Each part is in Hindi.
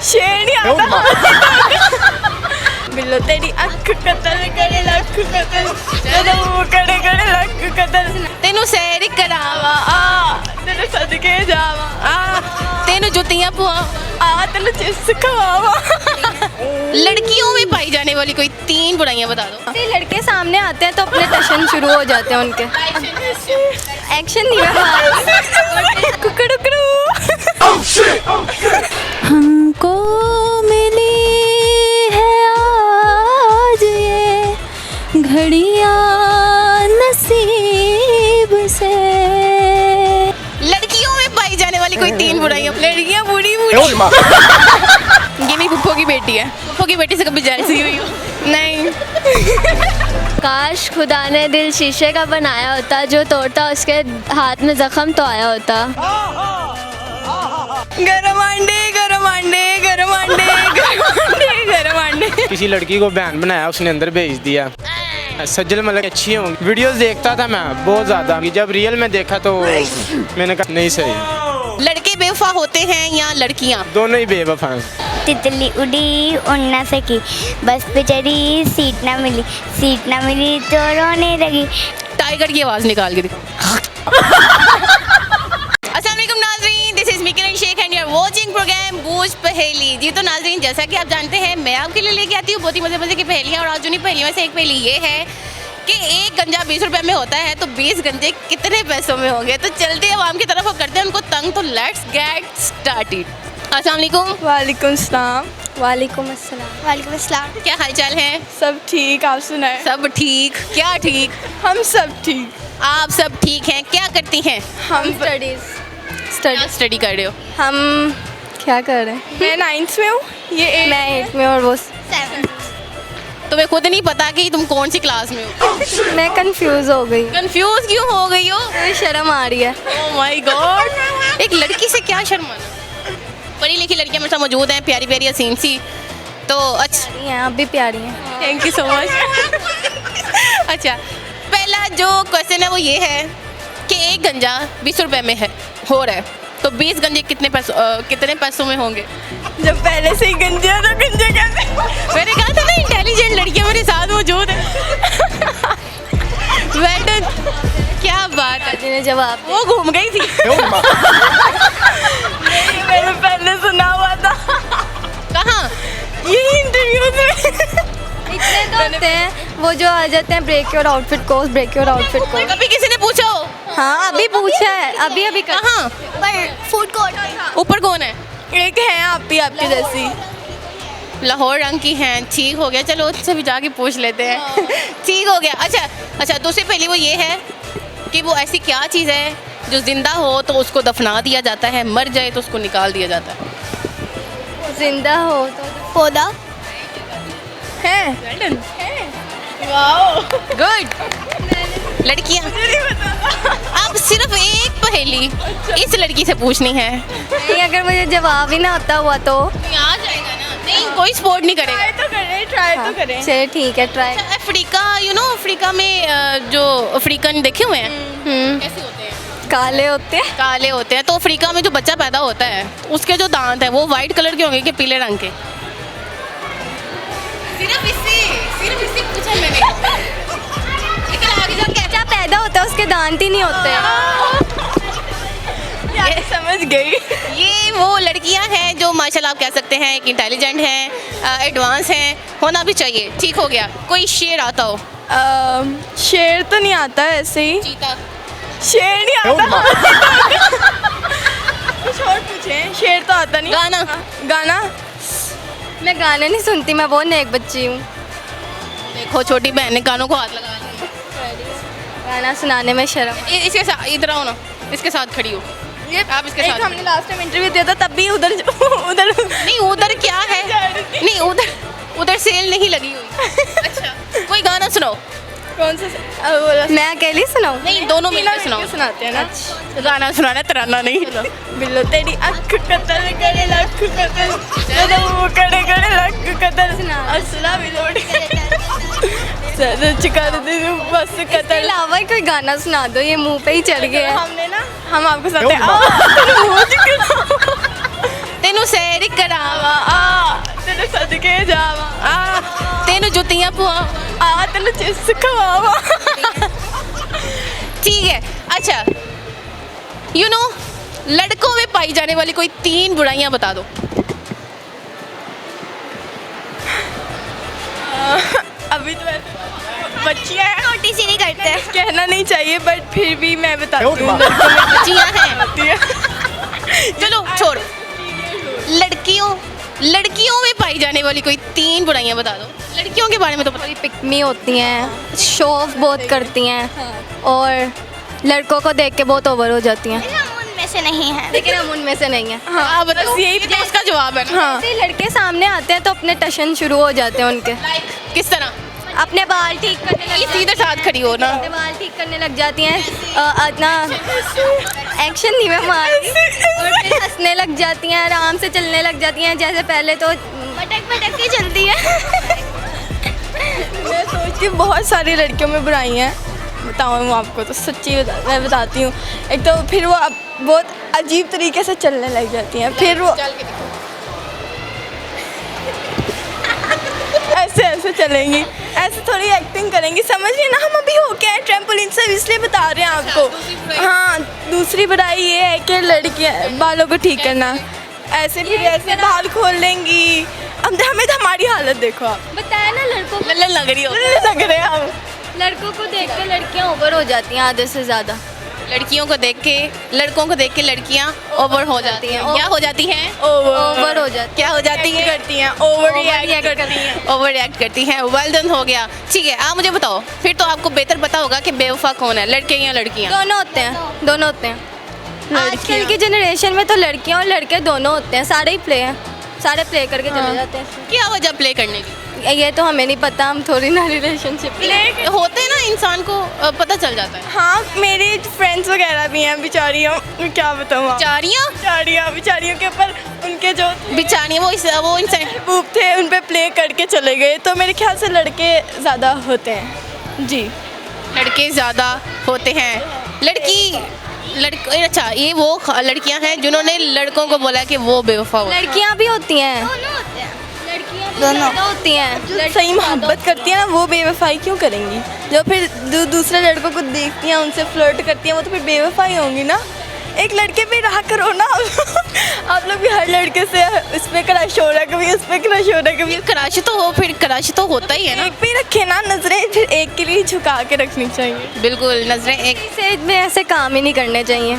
शेर नहीं आता। बिल्लो तेरी अख कतल करे लख कतल ਜਦੋਂ ਕੜੇ ਕੜੇ ਲੱਖ ਕਤਲ ਤੈਨੂੰ ਸੈਰ ਕਰਾਵਾ ਆ ਤੈਨੂੰ ਸਦਕੇ ਜਾਵਾ ਆ ਤੈਨੂੰ ਜੁੱਤੀਆਂ ਪਵਾ ਆ ਤੈਨੂੰ चिप्स खवावा। लड़कियों में पाई जाने वाली कोई 3 बुराइयां बता दो। ऐसे लड़के सामने आते हैं तो अपने टशन शुरू हो जाते हैं उनके। एक्शन नहीं है कुकड़ू हमको मिली है आज ये घड़ियां नसीब से। लड़कियों में पाई जाने वाली कोई 3 बुराइयां। लड़कियां बुरी ये मेरी फुफ्फो की बेटी है। फुफ्फो की बेटी से कभी जैसी हुई हो? नहीं। काश खुदा ने दिल शीशे का बनाया होता, जो तोड़ता उसके हाथ में जख्म तो आया होता। गरम अंडे गरम अंडे गरम अंडे गरम अंडे गरम अंडे। किसी लड़की को बहन बनाया, उसने अंदर भेज दिया। सज्जल मतलब अच्छी होंगी। वीडियोस देखता था मैं बहुत ज़्यादा, जब रियल में देखा तो मैंने कहा नहीं सही। लड़के बेवफा होते हैं या लड़कियां? दोनों ही बेवफा हैं। तितली उड़ी उड़ ना सकी, बस पे चढ़ी सीट ना मिली तो रोने लगी। टाइगर की आवाज निकाल के दिखा। अस्सलाम वालेकुम नाज़रीन, this is Mickey Sheikh and you are watching program Boojh Paheli. जी तो नाज़रीन, जैसा कि आप जानते हैं मैं आपके लिए लेके आती हूँ बहुत ही मजे मजे की पहेलियाँ। और आज उन्हीं पहेलियों में से एक पहेली ये है कि एक गंजा 20 रुपए में होता है तो 20 गंजे कितने पैसों में होंगे। तो चलते हैं आवाम की तरफ और करते हैं उनको तंग। तो लेट्स गेट स्टार्टेड। अस्सलाम वालेकुम। वालेकुम सलाम। वालेकुम अस्सलाम। वालेकुम अस्सलाम। क्या हालचाल है? सब ठीक, आप सुनाए? सब ठीक। क्या ठीक? हम सब ठीक। आप सब ठीक हैं। क्या करती हैं? हम क्या स्टडी कर रहे हो? हम क्या कर रहे हैं? मैं 9th में हूँ, ये मैं 8th में और वो 7। तुम्हें खुद नहीं पता कि तुम कौन सी क्लास में हो? मैं कंफ्यूज हो गई। कंफ्यूज क्यों हो गई हो? मुझे शर्म आ रही है। ओह माय गॉड, एक लड़की से क्या शर्माना। पढ़ी लिखी लड़कियां मेरे साथ मौजूद हैं, प्यारी प्यारी हसीन सी। तो अच्छा, प्यारी हैं, आप भी प्यारी हैं। Thank you so much. अच्छा, पहला जो क्वेश्चन है वो ये है कि एक गंजा 20 रुपए में है हो रहा है तो 20 गंजे कितने पैसों में होंगे? जब पहले से ही गंजे हैं तो गंजे कैसे? मैंने कहा था ना इंटेलिजेंट लड़कियां मेरे साथ मौजूद हैं। वेल डन, क्या बात है। जिन्हें जवाब वो घूम गई थी। मैंने पहले सुना हुआ था। कहाँ? यही इंटरव्यू में। इतने तो होते हैं वो जो आ जाते हैं break your outfit course, break your outfit course. कभी किसी ने पूछा हो? हाँ अभी पूछा है, अभी कहाँ? Food court. ऊपर कौन है? एक है आप भी आपकी जैसी, लाहौर रंग की हैं। ठीक हो गया, चलो उससे भी जाके पूछ लेते हैं। ठीक हो गया। अच्छा, दूसरी पहली वो ये है कि वो ऐसी क्या चीज़ है जो जिंदा हो तो उसको दफना दिया जाता है, मर जाए तो उसको निकाल दिया जाता है। जिंदा हो तो पौधा है। गुड। लड़कियाँ, अब सिर्फ एक पहेली इस लड़की से पूछनी है। नहीं, अगर मुझे जवाब ही ना होता हुआ तो आ जाएगा ना। नहीं, कोई सपोर्ट नहीं करेगा। ट्राई तो करें। चलिए ठीक है, ट्राई। अफ्रीका, अफ्रीका में जो अफ्रीकन देखे हुए हैं कैसे होते हैं? काले होते हैं। काले होते हैं। तो अफ्रीका में जो बच्चा पैदा होता है उसके जो दांत है वो वाइट कलर के होंगे कि पीले रंग के? सिर्फ इससे पूछा मैंने। लेकिन आगे जाके बच्चा पैदा होता है उसके दांत ही नहीं होते ये समझ गई। ये वो लड़कियां हैं जो माशाल्लाह आप कह सकते हैं कि इंटेलिजेंट हैं, एडवांस हैं, होना भी चाहिए। ठीक हो गया। कोई शेर आता हो? शेर तो नहीं आता है ऐसे ही। चीता। शेर नहीं आता। कुछ और पूछे। शेर तो आता नहीं। गाना? गाना मैं गाने नहीं सुनती, मैं बहुत नेक बच्ची हूँ। देखो छोटी बहन ने कानों को हाथ लगा लिया। गाना सुनाने में शर्म। इसके साथ इधर आओ ना, इसके साथ खड़ी हो। ये आप इसके एक साथ हमने लास्ट टाइम इंटरव्यू दिया था तब भी उधर नहीं, उधर क्या है? नहीं, उधर सेल नहीं लगी हुई। अच्छा, कोई गाना सुनाओ। कौन सा? मैं अकेली सुनाऊँ? नहीं, दोनों मिलकर सुनाओ। सुनाते हैं ना। गाना सुनाना, तराना नहीं। बिल्लो तेरी अख कतल करे लख कतल ਜਦੋਂ ਕੜੇ ਕੜੇ ਲੱਖ कतल असला बिलोड़ी सच कर दे बस कतल। अलावा कोई गाना सुना दो, ये मुंह पे ही चढ़ गया। हमने ना हम आपको सुनाते हैं। तेनू सैर करावा आ तेनू सदके जावा आ तेनू जुतियां पवावा आ तेनू चिप्स खवावा। ठीक है, अच्छा यू नो लड़कों में पाई जाने वाली कोई 3 बुराइयां बता दो। अभी तो बच्चियाँ हैं, छोटी सी नहीं करते। कहना नहीं चाहिए बट फिर भी मैं बताती हूँ। बच्चियां हैं, चलो छोड़। लड़कियों में पाई जाने वाली कोई 3 बुराइयां बता दो। लड़कियों के बारे में तो पता। थोड़ी पिकमी होती हैं, शो ऑफ बहुत करती हैं और लड़कों को देख के बहुत ओवर हो जाती हैं। हम उनमें से नहीं हैं। लेकिन हम उनमें से नहीं हैं। हाँ बताओ, बस यही ये तो उसका जवाब है ना। हाँ, जैसे ही लड़के सामने आते हैं तो अपने टशन शुरू हो जाते हैं उनके। किस तरह? अपने बाल ठीक करने लग ये सीधे साथ खड़ी हो ना। अपने बाल ठीक करने लग जाती हैं। इतना एक्शन नहीं मैं मारती और फिर हंसने लग जाती हैं, आराम से चलने लग जाती हैं। जैसे पहले तो भटक के चलती है। मैं सोचती हूँ बहुत सारी लड़कियों में बुराइयाँ हैं। बताऊँ आपको तो सच्ची मैं बताती हूँ। एक तो फिर वो बहुत अजीब तरीके से चलने लग जाती हैं, फिर वो ऐसे चलेंगी, ऐसे थोड़ी एक्टिंग करेंगी, समझिए ना। हम अभी हो के आए ट्रैम्पोलिन से, इसलिए बता रहे हैं आपको। हाँ, दूसरी बुराई ये है कि लड़कियाँ बालों को ठीक करना, ऐसे फिर ऐसे बाल खोल लेंगी। अब हमें तो हमारी हालत देखो आप, बताया ना, लड़कों को लल्लन लग रही हो। लग रहे हैं हम। लड़कों को देख के लड़कियाँ ओवर हो जाती हैं आधे से ज़्यादा। लड़कों को देख के लड़कियां ओवर हो जाती हैं। क्या हो जाती हैं? ओवर हो जाती क्या हो जाती हैं? करती हैं, ओवर रिएक्ट करती हैं। ओवर रिएक्ट करती हैं। वेल डन, हो गया। ठीक है, आप मुझे बताओ, फिर तो आपको बेहतर पता होगा कि बेवफा कौन है, लड़के या लड़कियां? दोनों होते हैं, दोनों होते हैं। आजकल की जनरेशन में तो लड़कियां और लड़के दोनों होते हैं। सारे ही प्ले हैं, सारे प्ले करके चले जाते हैं। क्या वजह प्ले करने की? ये तो हमें नहीं पता, हम थोड़ी ना रिलेशनशिप होते हैं ना, इंसान को पता चल जाता है। हाँ, मेरी फ्रेंड्स वगैरह भी हैं बेचारियों, मैं क्या बताऊँ आप। बेचारियों के ऊपर उनके जो बिचारियाँ वो इंसान महबूब थे उन पे प्ले करके चले गए। तो मेरे ख्याल से लड़के ज़्यादा होते हैं जी। लड़के ज़्यादा होते हैं। अच्छा, ये वो लड़कियां हैं जिन्होंने लड़कों को बोला कि वो बेवफा हो। लड़कियां भी होती हैं, दोनों होती हैं। जो सही मोहब्बत करती हैं ना, वो बेवफाई क्यों करेंगी? जो फिर दूसरे लड़कों को देखती हैं, उनसे फ्लर्ट करती हैं, वो तो फिर बेवफाई होंगी ना। एक लड़के पे रहा करो ना। आप लोग भी हर लड़के से उस पर क्रश हो रहा है, कभी उस पर क्रश हो रहा है, कभी क्रश तो होता ही है ना। एक पे रखे ना नजरें, फिर एक के लिए झुका के रखनी चाहिए। बिल्कुल, नजरें एक इस एज में ऐसे काम ही नहीं करने चाहिए।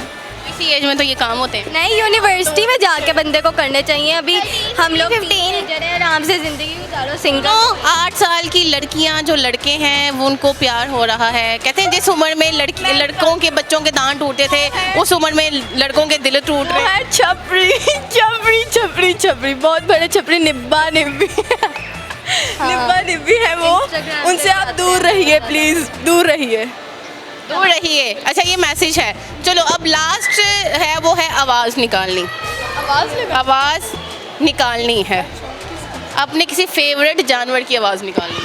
इसी एज में तो ये काम होते हैं। नहीं, यूनिवर्सिटी में जाके बंदे को करने चाहिए। अभी हम लोग 15 आराम से जिंदगी गुजारो सिंगल। 8 साल की लड़कियां जो लड़के हैं वो उनको प्यार हो रहा है। कहते हैं जिस उम्र में लड़कों के बच्चों के दांत टूटे थे, उस उम्र में लड़कों के दिल टूट रहे हैं। छपरी बहुत बड़े छपरी, निब्बा निब्बी है वो। उनसे आप दूर रहिए प्लीज, दूर रहिए। अच्छा, ये मैसेज है। चलो, अब लास्ट है, वो है आवाज़ निकालनी। आवाज़ निकालनी है। अपने किसी फेवरेट जानवर की आवाज़ निकालनी।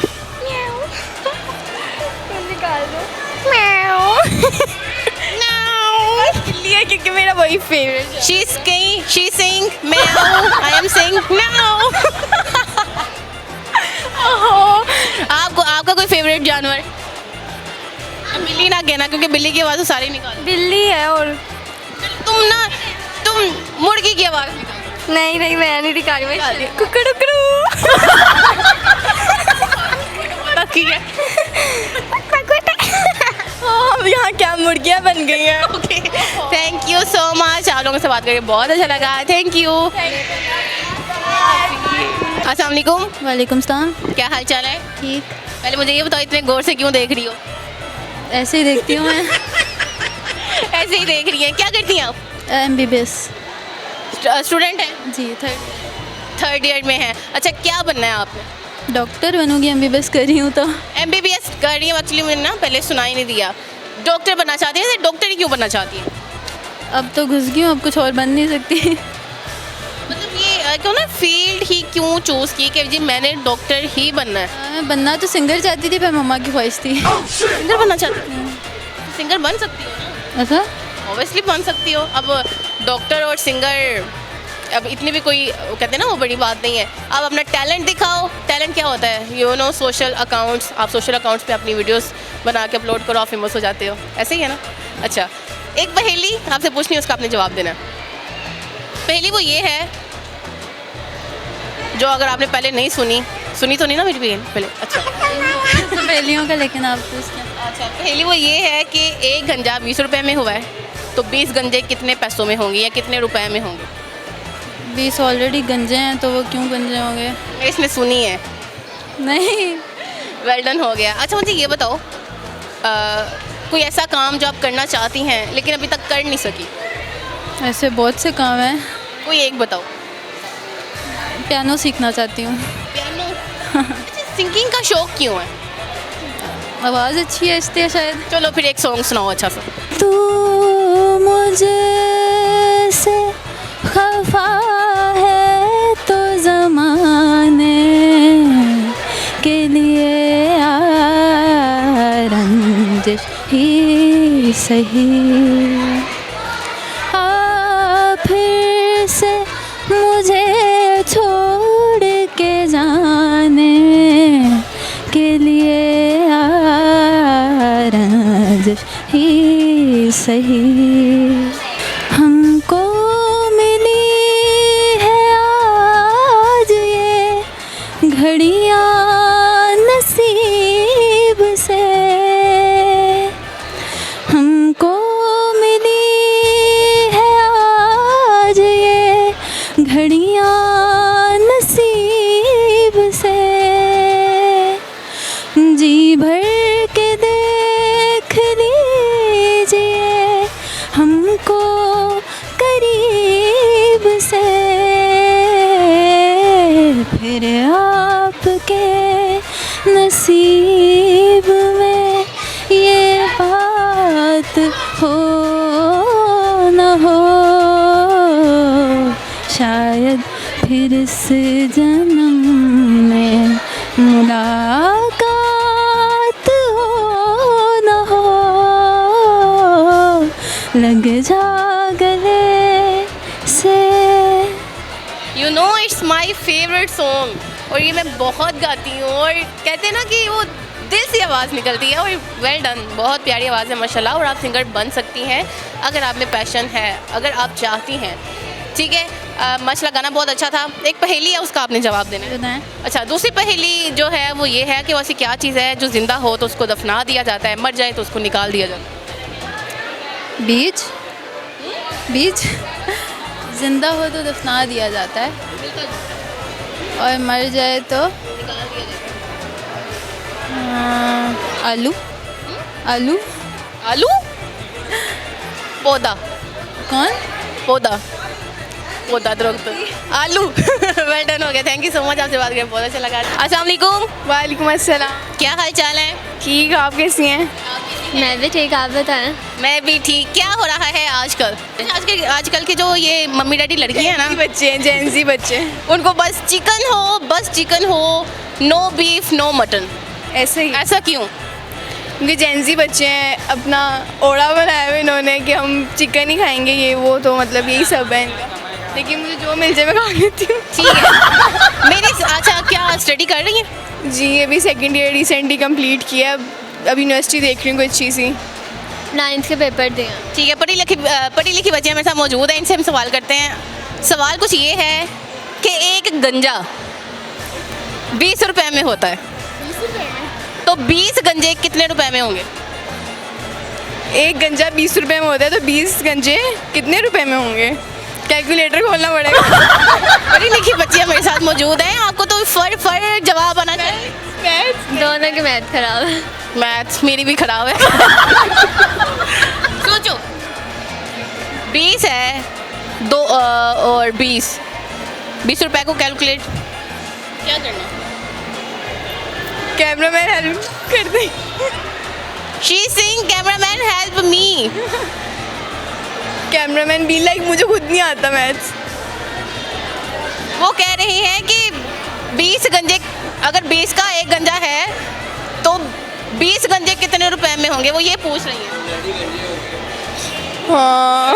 बिल्ली है क्योंकि मेरा वही favourite. She sing meow, I am saying meow। आपका कोई फेवरेट जानवर? बिल्ली ना कहना, क्योंकि बिल्ली की आवाज़ तो सारी निकाल। बिल्ली है। और तुम मुर्गी की आवाज़ निकालो। नहीं, मैं नहीं निकाली, मैं कुकड़ुकड़ू। ठीक है। हम यहाँ क्या मुर्गियाँ बन गई हैं। Okay, thank you so much. आप लोगों से बात करके बहुत अच्छा लगा। Thank you. अस्सलाम वालेकुम। वालेकुम सलाम। क्या हाल चाल है? ठीक। पहले मुझे ये बताओ, इतने गौर से क्यों देख रही हो? ऐसे ही देखती हूँ मैं। ऐसे ही देख रही हैं। क्या करती हैं आप? MBBS स्टूडेंट हैं जी, थर्ड ईयर में हैं। अच्छा, क्या बनना है आपने? डॉक्टर बनूंगी। MBBS कर रही हूँ तो। MBBS कर रही हूँ। एक्चुअली मैंने ना पहले सुना ही नहीं दिया। डॉक्टर बनना चाहती है? डॉक्टर ही क्यों बनना चाहती है? अब तो घुस गई हूँ, अब कुछ और बन नहीं सकती। मतलब ये क्यों ना फील्ड ही क्यों चूज़ की कि जी मैंने डॉक्टर ही बनना है? मैं बनना तो सिंगर चाहती थी, पर मम्मा की ख्वाहिश थी। सिंगर बनना चाहती हूँ? सिंगर बन सकती हो ना? अच्छा, ऑब्वियसली बन सकती हो। अब डॉक्टर और सिंगर अब इतनी भी कोई कहते हैं ना वो बड़ी बात नहीं है। आप अपना टैलेंट दिखाओ। टैलेंट क्या होता है? यू नो सोशल अकाउंट्स, आप सोशल अकाउंट्स पे अपनी वीडियोस बना के अपलोड करो, आप फेमस हो जाते हो, ऐसे ही है ना। अच्छा, एक पहेली आपसे पूछनी है, उसका आपने जवाब देना है। पहेली वो ये है जो अगर आपने पहले नहीं सुनी तो नहीं ना मेरी बहन पहले। अच्छा पहेलियों का, लेकिन आप पूछते हैं। अच्छा, पहेली वो ये है कि एक गंजा 20 रुपए में हुआ है, तो 20 गंजे कितने पैसों में होंगे या कितने रुपए में होंगे? 20 ऑलरेडी गंजे हैं तो वो क्यों गंजे होंगे? इसने सुनी है। नहीं। वेल डन, हो गया। अच्छा मुझे ये बताओ, कोई ऐसा काम जो आप करना चाहती हैं लेकिन अभी तक कर नहीं सकी? ऐसे बहुत से काम हैं। कोई एक बताओ। पियानो सीखना चाहती हूँ। पियानो। अच्छा, सिंगिंग का शौक क्यों है? आवाज़ अच्छी है इसलिए शायद। चलो फिर एक सॉन्ग सुनाओ अच्छा सा। तू मुझे से खफा है तो ज़माने के लिए रंजिश ही सही, फिर से मुझे छोड़ के जाने के लिए रंजिश ही सही। हमको मिली है आज ये घड़ियाँ नसीब से, हमको मिली है आज ये घड़ियाँ नसीब से। जी भर के देख लीजिए हमको करीब से, फिर आपके नसीब में ये बात हो न हो, शायद फिर इस जन्म में मुलाकात हो न हो, लग जा गले से। You know it's my favourite song, और ये मैं बहुत गाती हूँ, और कहते हैं ना कि वो दिल से आवाज़ निकलती है। और वेल डन, बहुत प्यारी आवाज़ है माशाल्लाह, और आप सिंगर बन सकती हैं अगर आप में पैशन है, अगर आप चाहती हैं। ठीक है, माशाल्लाह गाना बहुत अच्छा था। एक पहेली है, उसका आपने जवाब देना है। बताएं। अच्छा, दूसरी पहेली जो है वो ये है कि वो ऐसी क्या चीज़ है जो ज़िंदा हो तो उसको दफना दिया जाता है, मर जाए तो उसको निकाल दिया जाता है? बीज। बीज जिंदा हो तो दफना दिया जाता है और मर जाए तो आलू। आलू। आलू? पौधा। कौन? पौधा। पौधा दरख्त। आलू। वेल डन, हो गया। थैंक यू सो मच, आपसे बात करके बहुत अच्छा लगा। अस्सलाम वालेकुम। वालेकुम अस्सलाम। क्या हाल चाल है? ठीक, आप कैसी हैं? मैं भी ठीक, आप बताएं। मैं भी ठीक। क्या हो रहा है आजकल? आजकल के जो ये मम्मी डैडी लड़की है ना, बच्चे हैं, जेंजी बच्चे, उनको बस चिकन हो, नो बीफ नो मटन। ऐसे ही। ऐसा क्यों? क्योंकि जेंजी बच्चे हैं, अपना ओड़ा बनाया हुआ इन्होंने कि हम चिकन ही खाएंगे, ये वो, तो मतलब यही सब है इनका। लेकिन मुझे जो मिल जाए मैं खा लेती हूँ। ठीक है। मेरी अच्छा, क्या स्टडी कर रही हैं? जी, अभी सेकंड ईयर रिसेंटली कंप्लीट किया, अब यूनिवर्सिटी देख रही हूँ कोई अच्छी सी। 9th के पेपर दिए। ठीक है, पढ़ी लिखी बच्चियाँ मेरे साथ मौजूद हैं, इनसे हम सवाल करते हैं। सवाल कुछ ये है कि एक गंजा 20 रुपए में होता है, तो 20 गंजे कितने रुपए में होंगे? एक गंजा 20 रुपए में होता है, तो 20 गंजे कितने रुपए में होंगे? कैलकुलेटर खोलना पड़ेगा। पढ़ी लिखी बच्चियाँ मेरे साथ मौजूद हैं, आपको तो फर जवाब आना चाहिए। दोनों की मैथ खराब है। मैथ्स मेरी भी खराब है। सोचो, 20 है, 2 और 20 रुपए को कैलकुलेट क्या करना? कैमरामैन हेल्प कर दे। She sing cameraman help me. Cameraman भी लाइक मुझे खुद नहीं आता मैथ्स। वो कह रही हैं कि 20 गंजे, अगर 20 का एक गंजा है तो 20 गंजे कितने रुपए में होंगे, वो ये पूछ रही हैं। हाँ।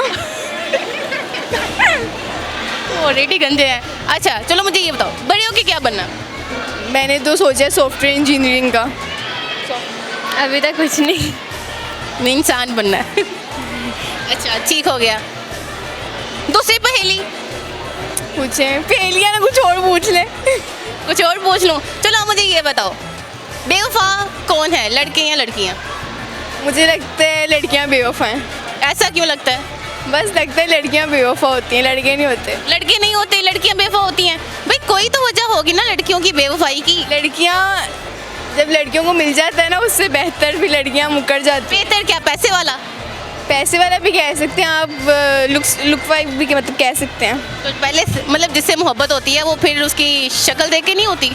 ऑलरेडी गंजे हैं। अच्छा चलो मुझे ये बताओ, बड़े होके क्या बनना? मैंने तो सोचा है सॉफ्टवेयर इंजीनियरिंग का। अभी तक कुछ नहीं। मैं इंसान बनना है। अच्छा ठीक हो गया। दूसरी पहेली पूछे पहेलियाँ ना कुछ और पूछ ले। कुछ और पूछ लूँ? चलो मुझे ये बताओ, बेवफा कौन है, लड़के या लड़कियाँ? मुझे लगता है लड़कियाँ बेवफा हैं। ऐसा क्यों लगता है? बस लगता है लड़कियाँ बेवफा होती हैं, लड़के नहीं होते। लड़के नहीं होते, लड़कियाँ बेवफा होती हैं। भाई कोई तो वजह होगी ना लड़कियों की बेवफाई की। लड़कियाँ जब लड़कियों को मिल जाता है ना, उससे बेहतर भी लड़कियाँ मुकर जाती हैं। बेहतर क्या, पैसे वाला? पैसे वाला भी कह सकते हैं आप, लुक वाइज भी मतलब कह सकते हैं। तो पहले मतलब जिससे मोहब्बत होती है वो फिर उसकी शक्ल देख के नहीं होती,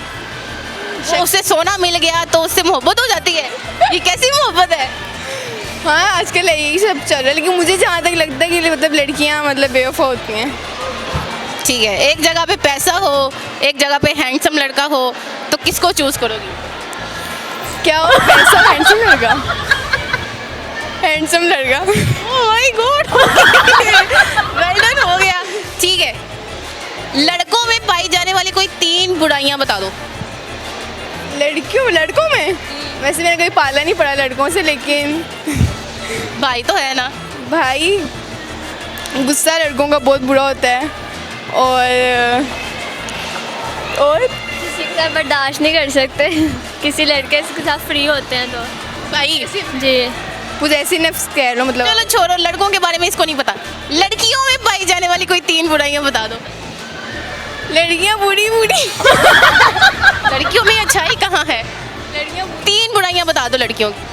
वो उससे सोना मिल गया तो उससे मोहब्बत हो जाती है। ये कैसी मोहब्बत है? हाँ आजकल यही सब चल रहा है, लेकिन मुझे जहाँ तक लगता है कि मतलब लड़कियाँ मतलब बेवफा होती हैं। ठीक है, एक जगह पे पैसा हो, एक जगह पे हैंडसम लड़का हो, तो किसको चूज करोगी? क्या हो, पैसा हैंडसम लड़का? हैंडसम लड़का। Oh my God, well done, हो गया। ठीक है, लड़कों में पाई जाने वाली कोई 3 बुराइयां बता दो। लड़कों में वैसे मैंने कभी पाला नहीं पड़ा लड़कों से, लेकिन भाई तो है ना। भाई गुस्सा लड़कों का बहुत बुरा होता है, और किसी के साथ बर्दाश्त नहीं कर सकते। किसी लड़के के साथ फ्री होते हैं तो। भाई जी। कुछ ऐसी नफ्स कह रहा हूँ मतलब। चलो छोड़ो, लड़कों के बारे में इसको नहीं पता। लड़कियों में पाई जाने वाली कोई 3 बुराइयां बता दो। लड़कियाँ बुरी लड़कियों में अच्छाई कहाँ है? लड़कियाँ 3 बुराइयां बता दो लड़कियों की।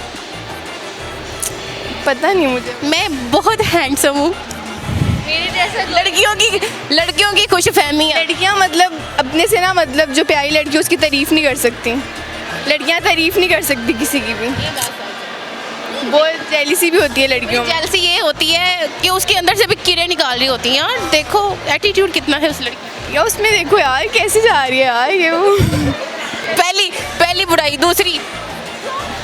पता नहीं मुझे। मैं बहुत हैंडसम हूँ। मेरे जैसा लड़कियों की खुश फहमी है। लड़कियाँ मतलब अपने से ना, मतलब जो प्यारी लड़की है उसकी तारीफ नहीं कर सकती। लड़कियाँ तारीफ नहीं कर सकती किसी की भी। बहुत जेलिसी भी होती है लड़कियों में। जेलसी ये होती है कि उसके अंदर से भी कीड़े निकाल रही होती हैं। यार देखो एटीट्यूड कितना है उस लड़की। या उसमें देखो यार कैसे जा रही है यार ये वो। पहली बुराई।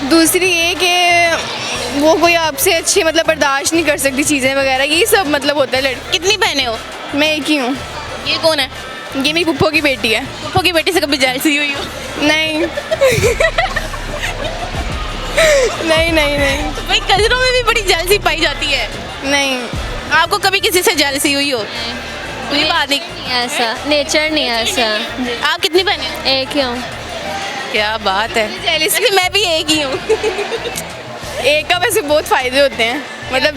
दूसरी ये कि वो कोई आपसे अच्छी मतलब बर्दाश्त नहीं कर सकती चीज़ें वगैरह, ये सब मतलब होता है लड़की। कितनी बहनें हो? मैं एक ही हूँ। ये कौन है? ये मेरी पुप्पो की बेटी है। पुप्पो की बेटी से कभी जेलसी हुई हो? नहीं। नहीं भाई कजरों में भी बड़ी जेलसी पाई जाती है। नहीं। आपको कभी किसी से जेलसी हुई हो? कोई बात नहीं। ऐसा नेचर नहीं है ऐसा। आप कितनी बहनें हो? एक ही हूँ। क्या बात है। जेलिसी मैं भी एक ही हूँ। एक का वैसे बहुत फ़ायदे होते हैं, मतलब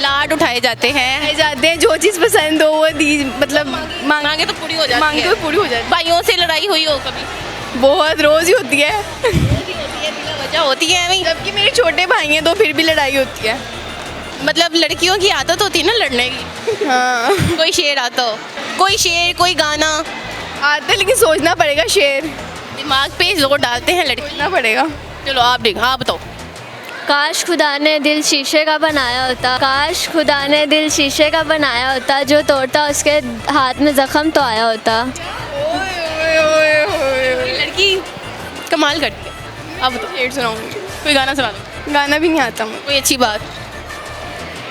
लाड उठाए जाते हैं, जो चीज़ पसंद हो वो दी, मतलब मांगे तो पूरी हो जाती मांगे है। तो पूरी हो जाती भाइयों से लड़ाई हुई हो कभी? है। बहुत रोज़ ही होती है। वजह होती है अभी। जबकि मेरे छोटे भाई हैं तो फिर भी लड़ाई होती है। मतलब लड़कियों की आदत होती है ना लड़ने की। हाँ कोई शेर आता हो, कोई गाना आता है, लेकिन सोचना पड़ेगा। शेर दिमाग पे जोर डालते हैं लड़की। ना पड़ेगा। चलो आप बताओ। काश खुदा ने दिल शीशे का बनाया होता, काश खुदा ने दिल शीशे का बनाया होता, जो तोड़ता उसके हाथ में जख्म तो आया होता। लड़की कमाल करती है। अब बताओ, शेर सुनाऊंगी। कोई गाना सुना दो। गाना भी नहीं आता मुझे। कोई अच्छी बात।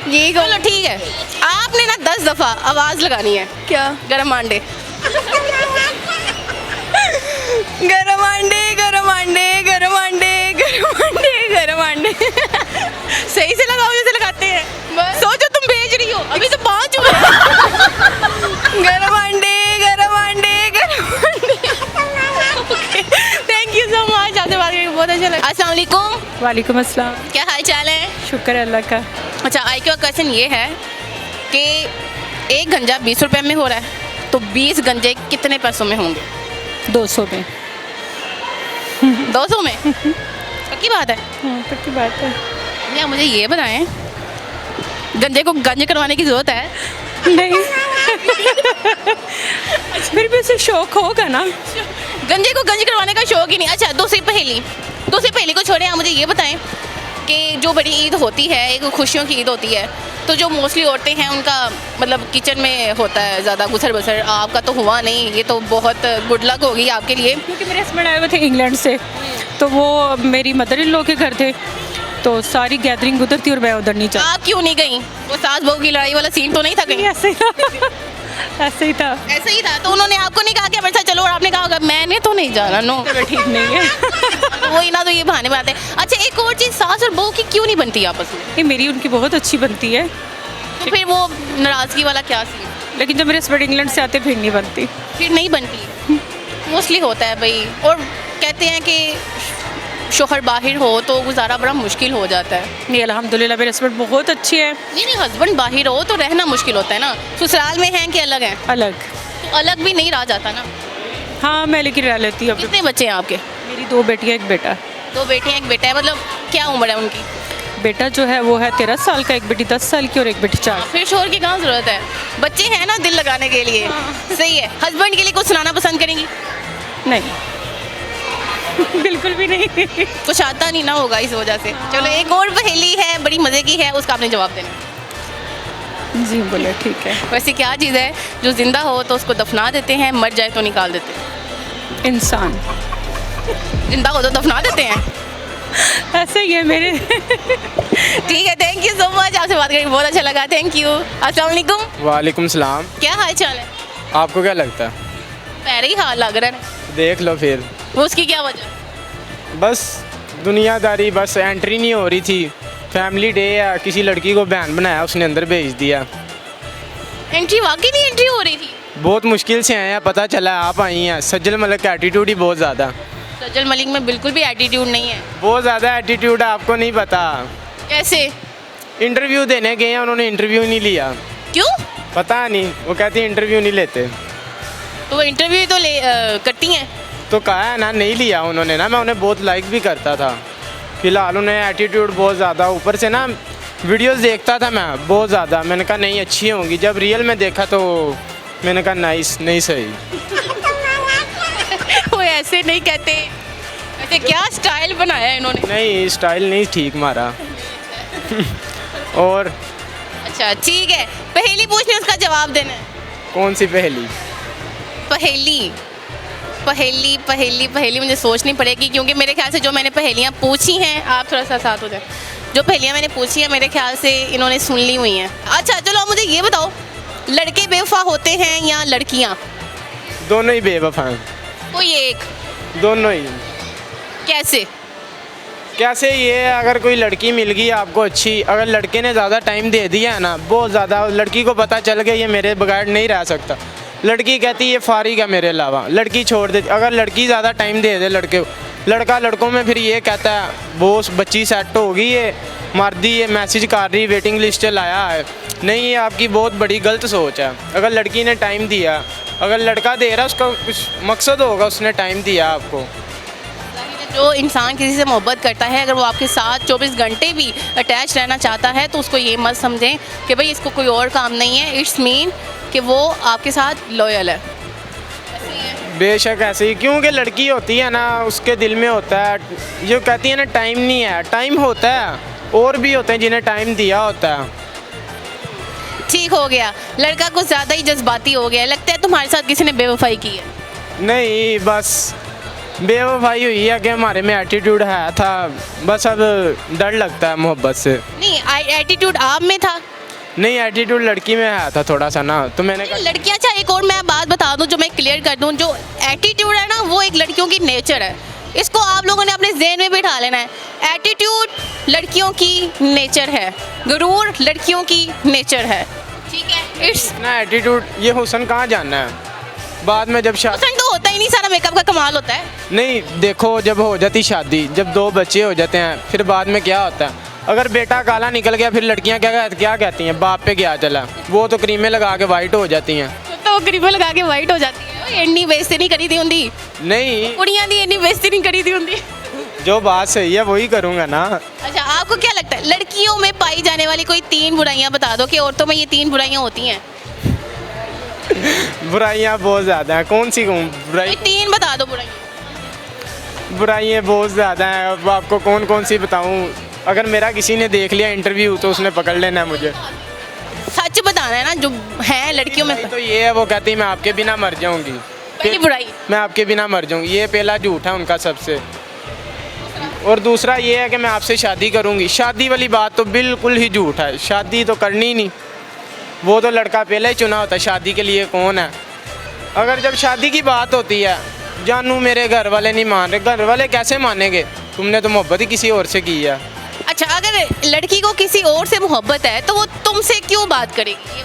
यही चलो ठीक है, आपने ना 10 दफ़ा आवाज़ लगानी है। क्या? गरम अंडे। गरम अंडे, गरम अंडे, गरम अंडे, गरम अंडे, गरम अंडे। सही से लगाओ जैसे लगाते हैं। बस। सोचो तुम भेज रही हो, अभी तो 5 हुए हैं। गरम अंडे, गरम अंडे, गरम अंडे। थैंक यू सो मच, आपसे बात करके बहुत अच्छा लगा। अस्सलाम वालेकुम। वालेकुम अस्सलाम। क्या हाल चाल है? शुक्र है अल्लाह का। अच्छा, आई का क्वेश्चन ये है कि एक गंजा 20 रुपए में हो रहा है, तो 20 गंजे कितने पैसों में होंगे? 200 में। 200 में? पक्की बात है? हाँ पक्की बात है। या मुझे ये बताएं, गंजे को गंज करवाने की ज़रूरत है? नहीं। फिर भी उसे शौक होगा ना। गंजे को गंज करवाने का शौक ही नहीं। अच्छा दूसरी पहेली को छोड़ें, आप मुझे ये बताएं कि जो बड़ी ईद होती है, एक खुशियों की ईद होती है, तो जो मोस्टली औरतें हैं उनका मतलब किचन में होता है ज़्यादा गुसर बसर। आपका तो हुआ नहीं, ये तो बहुत गुड लक होगी आपके लिए। क्योंकि मेरे हस्बैंड आए हुए थे इंग्लैंड से, तो वो मेरी मदर इन लॉ के घर थे, तो सारी गैदरिंग उधर थी और मैं उधर नहीं जा। आप क्यों नहीं गई? वो सास बहू की लड़ाई वाला सीन तो नहीं था कहीं? ऐसे ऐसे ही था। ऐसा ही था, तो उन्होंने आपको नहीं कहा कि मेरे साथ चलो, और आपने कहा होगा मैंने तो नहीं जाना, नो ठीक नहीं है। वही ना, तो ये बहाने बनाते हैं। अच्छा, एक और चीज़, सास और बहू की क्यों नहीं बनती आपस में? ये मेरी उनकी बहुत अच्छी बनती है, तो फिर वो नाराज़गी वाला क्या सीन? लेकिन जब मेरे हस्बैंड इंग्लैंड से आते फिर नहीं बनती। फिर नहीं बनती, मोस्टली होता है भाई। और कहते हैं कि शोहर बाहर हो तो गुजारा बड़ा मुश्किल हो जाता है। नहीं, अल्हम्दुलिल्लाह मेरे हस्बैंड बहुत अच्छे हैं। नहीं, हस्बैंड बाहर हो तो रहना मुश्किल होता है ना। ससुराल में हैं कि अलग हैं? अलग। तो अलग भी नहीं रहा जाता ना। हाँ, मैं लेकिन रह लेती हूँ। कितने बच्चे हैं आपके? मेरी 2 बेटियाँ 1 बेटा। 2 बेटियाँ 1 बेटा है, मतलब क्या उम्र है उनकी? बेटा जो है वो है 13 साल का, 1 बेटी 10 साल की और 1 बेटी 4। फिर शोहर की कहाँ ज़रूरत है, बच्चे हैं ना दिल लगाने के लिए। सही है। हस्बैंड के लिए कुछ सुनाना पसंद करेंगी? नहीं बिल्कुल भी नहीं। कुछ आता नहीं ना होगा इस वजह से। चलो, एक और पहेली है, बड़ी मज़े की है, उसका आपने जवाब देना। जी बोले, ठीक है। वैसे क्या चीज़ है जो ज़िंदा हो तो उसको दफना देते हैं, मर जाए तो निकाल देते हैं? इंसान। जिंदा हो तो दफना देते हैं। ऐसे ही है मेरे। ठीक है, थैंक यू सो मच, आपसे बात करके बहुत अच्छा लगा। Thank you. अस्सलाम वालेकुम। वालेकुम सलाम। क्या हाल चाल है? आपको क्या लगता है? पैर ही हाल लग रहा है। देख लो फिर। वो उसकी क्या वजह? बस दुनियादारी, बस एंट्री नहीं हो रही थी। फैमिली डे है, किसी लड़की को बहन बनाया, उसने अंदर भेज दिया। एंट्री वाकई नहीं एंट्री हो रही थी? बहुत मुश्किल से आए हैं, पता चला आप आई हैं। सज्जल मलिक का एटीट्यूड ही बहुत ज़्यादा। सज्जल मलिक में बिल्कुल भी एटीट्यूड नहीं है। बहुत ज़्यादा एटीट्यूड है, आपको नहीं पता। कैसे? इंटरव्यू देने गए हैं, उन्होंने इंटरव्यू नहीं लिया। क्यों? पता नहीं, वो कहती हैं इंटरव्यू नहीं लेते। तो वो इंटरव्यू तो करती हैं। तो कहा है ना, नहीं लिया उन्होंने ना। मैं उन्हें बहुत लाइक भी करता था। फिलहाल उन्हें एटीट्यूड बहुत ज़्यादा, ऊपर से ना वीडियोस देखता था मैं बहुत ज़्यादा। मैंने कहा नहीं, अच्छी होंगी। जब रियल में देखा तो मैंने कहा नाइस, नहीं सही। वो ऐसे नहीं कहते। ऐसे क्या स्टाइल बनाया है इन्होंने? नहीं, स्टाइल नहीं ठीक मारा। और अच्छा, ठीक है, पहेली पूछनी, उसका जवाब देना है। कौन सी पहेली? पहेली पहेली पहेली पहेली मुझे सोचनी पड़ेगी, क्योंकि मेरे ख्याल से जो मैंने पहेलियाँ पूछी हैं, आप थोड़ा सा साथ हो जाए, जो पहेलियाँ मैंने पूछी हैं मेरे ख्याल से इन्होंने सुन ली हुई हैं। अच्छा चलो, आप मुझे ये बताओ, लड़के बेवफा होते हैं या लड़कियाँ? दोनों ही बेवफा हैं। कोई एक? दोनों ही। कैसे? कैसे? ये अगर कोई लड़की मिल गई आपको अच्छी, अगर लड़के ने ज़्यादा टाइम दे दिया है ना, बहुत ज़्यादा, लड़की को पता चल गया ये मेरे बगैर नहीं रह सकता, लड़की कहती है ये फारिग है मेरे अलावा, लड़की छोड़ देती। अगर लड़की ज़्यादा टाइम दे दे लड़का लड़कों में फिर ये कहता है वो बच्ची सेट होगी, ये मर्दी, ये मैसेज कर रही, वेटिंग लिस्ट लाया है। नहीं, ये आपकी बहुत बड़ी गलत सोच है। अगर लड़की ने टाइम दिया, अगर लड़का दे रहा है, उसका कुछ मकसद होगा, उसने टाइम दिया आपको। जो इंसान किसी से मोहब्बत करता है, अगर वो आपके साथ 24 घंटे भी अटैच रहना चाहता है, तो उसको ये मत समझें कि भाई इसको कोई और काम नहीं है। इट्स मीन कि वो आपके साथ लॉयल है। बेशक ऐसे ही, क्योंकि लड़की होती है ना, उसके दिल में होता है, जो कहती है ना टाइम नहीं है, टाइम होता है, और भी होते हैं जिन्हें टाइम दिया होता है। ठीक हो गया, लड़का कुछ ज़्यादा ही जज्बाती हो गया, लगता है तुम्हारे साथ किसी ने बेवफाई की है। नहीं, बस बेवफाई हुई है कि हमारे में एटीट्यूड है था, बस अब डर लगता है मोहब्बत से। नहीं, एटीट्यूड आप में था। नहीं, एटीट्यूड लड़की में है था थोड़ा सा ना, तो मैंने कहा लड़कियां, अच्छा एक और मैं बात बता दूं, जो मैं क्लियर कर दूं, जो एटीट्यूड है ना, वो एक लड़कियों की नेचर है। इसको आप लोगों ने अपने ज़हन में बिठा लेना है। एटीट्यूड लड़कियों की नेचर है, गुरूर लड़कियों की नेचर है, ठीक है। इट्स ना एटीट्यूड, ये हुस्न कहाँ जाना है बाद में जब शादी। हुस्न तो होता ही नहीं, सारा मेकअप का कमाल होता है। नहीं देखो, जब हो जाती शादी, जब 2 बच्चे हो जाते हैं, फिर बाद में क्या होता है, अगर बेटा काला निकल गया, फिर लड़कियां क्या कहती हैं, बाप पे क्या चला, वो तो क्रीमें लगा के वाइट हो जाती हैं। तो क्रीमें लगा के वाइट हो जाती है। इन्नी बेइज्जती नहीं करी थी उनकी, नहीं, कुड़ियां दी इन्नी बेइज्जती नहीं करी थी उनकी। जो बात सही है वही करूँगा ना। अच्छा, आपको क्या लगता है लड़कियों में पाई जाने वाली कोई 3 बुराइयां बता दो कि औरतों में ये 3 बुराइयां होती हैं। बुराइयाँ बहुत ज़्यादा हैं, कौन सी कहूँ बुराई? 3 बता दो बुराइयां। बुराइयाँ बहुत ज़्यादा हैं, अब आपको कौन कौन सी बताऊँ। अगर मेरा किसी ने देख लिया इंटरव्यू तो उसने पकड़ लेना है मुझे। सच बताना है ना, जो है लड़कियों में। तो ये है, वो कहती मैं आपके बिना मर जाऊंगी। पहली बुराई, मैं आपके बिना मर जाऊंगी, ये पहला झूठ है उनका सबसे। और दूसरा ये है कि मैं आपसे शादी करूंगी। शादी वाली बात तो बिल्कुल ही झूठ है, शादी तो करनी ही नहीं। वो तो लड़का पहले ही चुना होता है शादी के लिए कौन है। अगर जब शादी की बात होती है, जानू मेरे घर वाले नहीं मान रहे, घर वाले कैसे मानेंगे, तुमने तो मोहब्बत ही किसी और से की है। अच्छा, अगर लड़की को किसी और से मोहब्बत है तो वो तुमसे क्यों बात करेगी?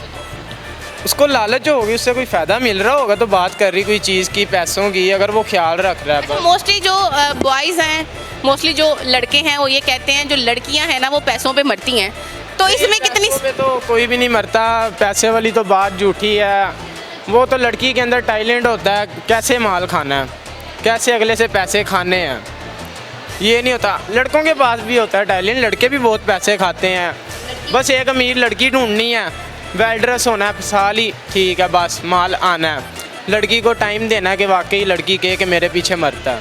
उसको लालच होगी, उससे कोई फ़ायदा मिल रहा होगा तो बात कर रही कोई चीज़ की, पैसों की, अगर वो ख्याल रख रहा है बस। मोस्टली जो बॉयज़ हैं, मोस्टली जो लड़के हैं वो ये कहते हैं जो लड़कियां हैं ना वो पैसों पे मरती हैं, तो इसमें कितनी पैसों पे तो कोई भी नहीं मरता, पैसे वाली तो बात झूठी है। वो तो लड़की के अंदर टैलेंट होता है, कैसे माल खाना है, कैसे अगले से पैसे खाने हैं, ये नहीं होता। लड़कों के पास भी होता है टैलेंट, लड़के भी बहुत पैसे खाते हैं, बस एक अमीर लड़की ढूंढनी है, वेल ड्रेस होना है, साल ही ठीक है, बस माल आना है। लड़की को टाइम देना है कि वाकई लड़की के कि मेरे पीछे मरता है।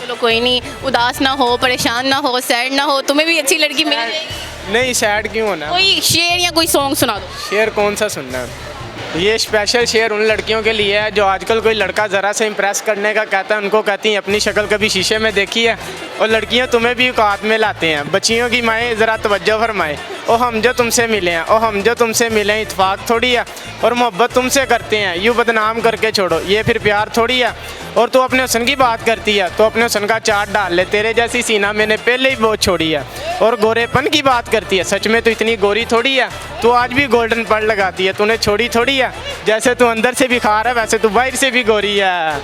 चलो कोई नहीं, उदास ना हो, परेशान ना हो, सैड ना हो, तुम्हें भी अच्छी लड़की मिल जाएगी। नहीं सैड क्यों होना है, कोई शेर या कोई सॉन्ग सुना दो। शेर कौन सा सुनना है? ये स्पेशल शेर उन लड़कियों के लिए है जो आजकल कोई लड़का ज़रा से इम्प्रेस करने का कहता है, उनको कहती हैं अपनी शक्ल कभी शीशे में देखी है, और लड़कियां तुम्हें भी औकात में लाते हैं। बच्चियों की माएँ ज़रा तवज्जो फरमाएं, और हम जो तुमसे मिले हैं, और हम जो तुमसे मिले हैं इत्फाक थोड़ी है, और मोहब्बत तुमसे करते हैं, यूँ बदनाम करके छोड़ो, ये फिर प्यार थोड़ी है। और तू अपने हुस्न की बात करती है तो अपने हुस्न का चार्ट डाल ले, तेरे जैसी सीना मैंने पहले ही बहुत छोड़ी है। और गोरेपन की बात करती है, सच में तो इतनी गोरी थोड़ी है, तू आज भी गोल्डन पर्ल लगाती है, तूने छोड़ी थोड़ी है। जैसे तू अंदर से भी खार है वैसे तू बाहर से भी गोरी है।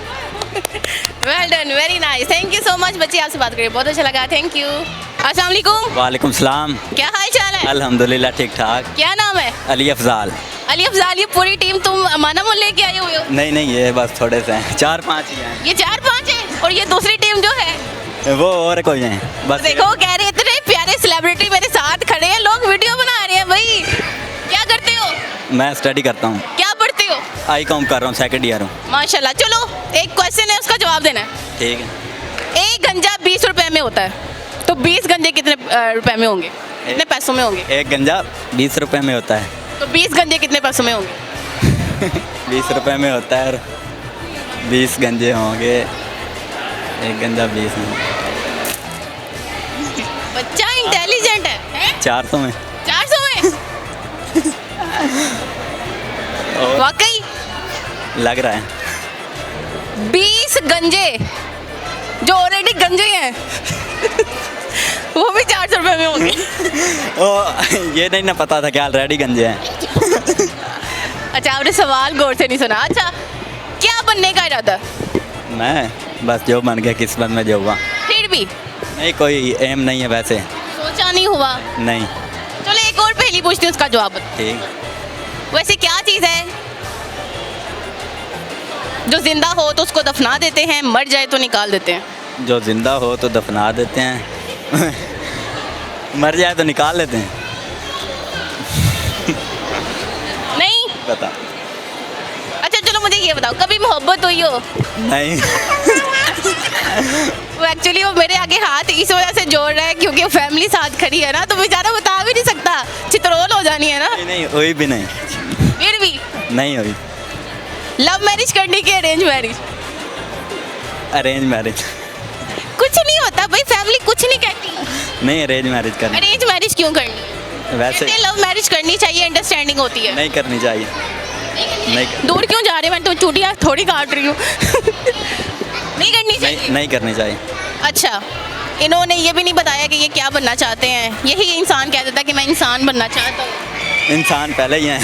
Well done, very nice, thank you so much. बच्चे आपसे बात करें बहुत अच्छा लगा, थैंक यू। अस्सलाम वालेकुम। वालेकुम सलाम। क्या हाल चाल है? अल्हम्दुलिल्लाह ठीक ठाक। क्या नाम है? अली अफजाल। अली अफजाल, ये पूरी टीम तुम अमाना मोल लेके आए हुए हो? नहीं नहीं, ये बस थोड़े से हैं, 4-5 ही हैं। ये 4-5 है, और ये दूसरी टीम जो है वो और कोई हैं बस। देखो, कह रहे इतने प्यारे सेलिब्रिटी मेरे साथ खड़े हैं, लोग वीडियो बना रहे हैं। भाई क्या करते हो? मैं स्टडी करता हूँ, क्या पढ़ते हो? आई.कॉम कर रहा हूँ, सेकंड ईयर हूँ। माशाल्लाह। चलो एक क्वेश्चन है, उसका जवाब देना है। ठीक है। एक गंजा 20 रुपए में होता है, तो 20 गंजे कितने रुपए में होंगे, कितने पैसों में होंगे? एक गंजा 20 रुपए में होता है, तो 20 गंजे कितने पैसों में होंगे? 20 रुपए में होता है, और 20 गंजे होंगे, एक गंजा 20 में। बच्चा इंटेलिजेंट है। 400 में। 400 में? वाकई लग रहा है। 20 गंजे जो ऑलरेडी गंजे हैं वो भी 400 रुपए में होंगे। ओ, ये नहीं ना पता था कि ऑलरेडी गंजे हैं। अच्छा, आपने सवाल गौर से नहीं सुना। अच्छा, क्या बनने का इरादा? मैं बस जो बन गया किस्मत में जो हुआ। फिर भी नहीं, कोई एम नहीं है वैसे। सोचा नहीं हुआ? नहीं। चलो एक और पहेली पूछती हूँ, उसका जवाब बताओ। ठीक। वैसे क्या चीज़ है जो जिंदा हो तो उसको दफना देते हैं, मर जाए तो निकाल देते हैं? जो जिंदा हो तो दफना देते हैं मर जाए तो निकाल लेते हैं। नहीं बता। अच्छा चलो मुझे ये बताओ, कभी मोहब्बत हुई हो? नहीं। वो एक्चुअली वो मेरे आगे हाथ इस वजह से जोड़ रहा है क्योंकि फैमिली साथ खड़ी है ना, तो बेचारा बता भी नहीं सकता, चित्रोल हो जानी है ना। नहीं हुई भी नहीं। फिर भी नहीं हुई। लव मैरिज करनी कि अरेंज मैरिज? Arrange marriage. कुछ नहीं होता भाई, फैमिली कुछ नहीं कहती। नहीं, अरेंज मैरिज करनी। अरेंज मैरिज क्यों करनी? वैसे लव मैरिज करनी चाहिए, अंडरस्टैंडिंग होती है। नहीं करनी चाहिए। नहीं दूर क्यों जा रहे हैं, मैं तो चूटियाँ थोड़ी काट रही हूँ। नहीं करनी चाहिए। नहीं करनी चाहिए। अच्छा, इन्होंने ये भी नहीं बताया कि ये क्या बनना चाहते हैं। यही इंसान कह देता कि मैं इंसान बनना चाहता हूँ। इंसान पहले ही हैं।